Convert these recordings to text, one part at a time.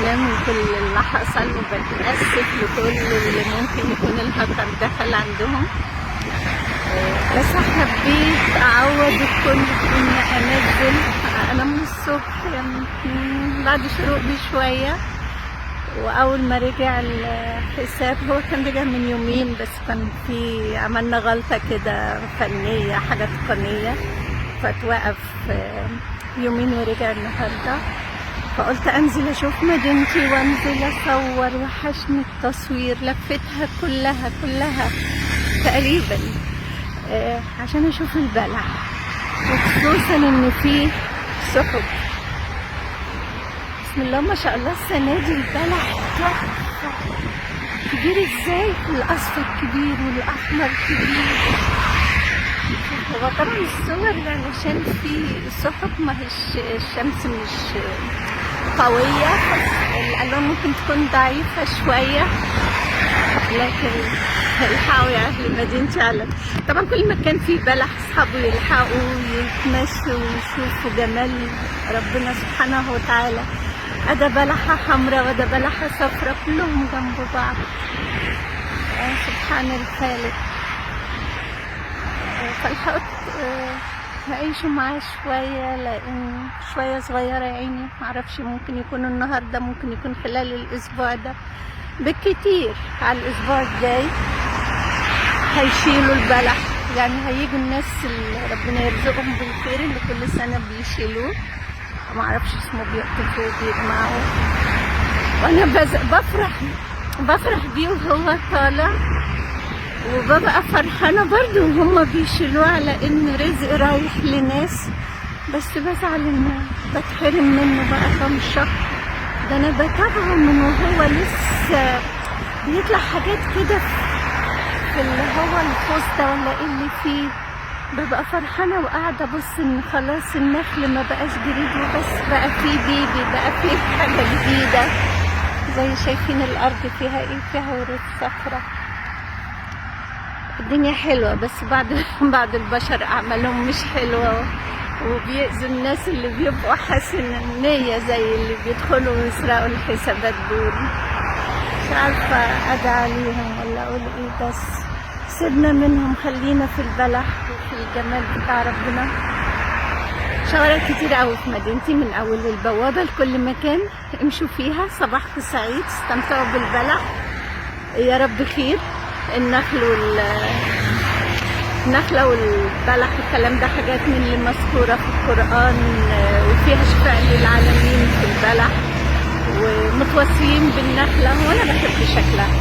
السلامة من كل اللي حصل، وبتأسف لكل اللي ممكن يكون الهكر دخل عندهم. بس حبيت أعوض الكل إني أنزل. أنا من الصبح يمكن بعد شروق بشوية، وأول ما رجع الحساب هو كان رجع من يومين، بس كان في عملنا غلطة كده فنية، حاجة تقنية، فتوقف يومين ورجع النهاردة. فقلت أنزل أشوف مدينتي وأنزل أصور، وحشني التصوير، لفتها كلها تقريبا عشان أشوف البلح، وخصوصا إن فيه سحب. بسم الله ما شاء الله السنة دي البلح تحفة، كبير ازاي، الأصفر كبير والأحمر كبير. هو طبعا الصور علشان في سحب، ما هيش الشمس مش قوية، الألوان ممكن تكون ضعيفة شوية، لكن الحقوا يا أهل مدينتي على طبعا كل ما كان فيه بلح أصحابه يلحقوا يتمشوا ويشوفوا جمال ربنا سبحانه وتعالى. أدا بلحة حمراء وده بلحة صفراء كلهم جنب بعض، سبحان الخالق. فالحقت هعيشوا معاه شوية، لأن شوية صغيرة يا عيني، معرفش ممكن يكون النهاردة، ممكن يكون خلال الأسبوع ده بالكتير. على الأسبوع الجاي هيشيلوا البلح، يعني هيجوا الناس اللي ربنا يرزقهم بالخير اللي كل سنة بيشيلوه، معرفش اسمه، بيقطفوا بيجمعوا، وأنا بفرح بيه وهو طالع، وببقى فرحانة برضو وهم بيشيلوه، على إن رزق رايح لناس. بس بزعل إن بتحرم منه بقى كام شهر، ده أنا بتابعه من وهو لسه بيطلع حاجات كده في اللي هو الخوص ده ولا إيه اللي فيه. ببقى فرحانة وقاعدة بص إن خلاص النخل ما بقاش جديد وبس، بقى فيه بيبي، بقى فيه حاجة جديدة. زي شايفين الأرض فيها إيه، فيها ورود صفرا، الدنيا حلوة. بس بعد البشر أعمالهم مش حلوة، وبيأذوا الناس اللي بيبقوا حاسين النية، زي اللي بيدخلوا ويسرقوا الحسابات دول. مش عارفة أدعى عليهم ولا أقول إيه، بس سيبنا منهم، خلينا في البلح وفي الجمال بتاع ربنا. شوارع كتير قوي في مدينتي، من أول البوابة لكل مكان امشوا فيها. صباحكم سعيد، استمتعوا بالبلح يا رب خير. النخلة والبلح الكلام ده حاجات من اللي مذكورة في القرآن، وفيها شفاء للعالمين في البلح، ومتوصيين بالنخلة، وأنا بحب شكلها.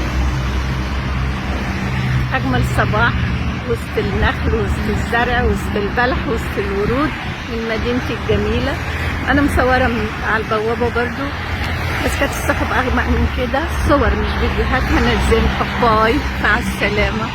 أجمل صباح وسط النخل، وسط الزرع، وسط البلح، وسط الورود من مدينتي الجميلة. أنا مصورة على البوابة برضو، بس كانت السحب أغمق من كده. صور مش فيديوهات، هنزلها. باي، مع السلامة.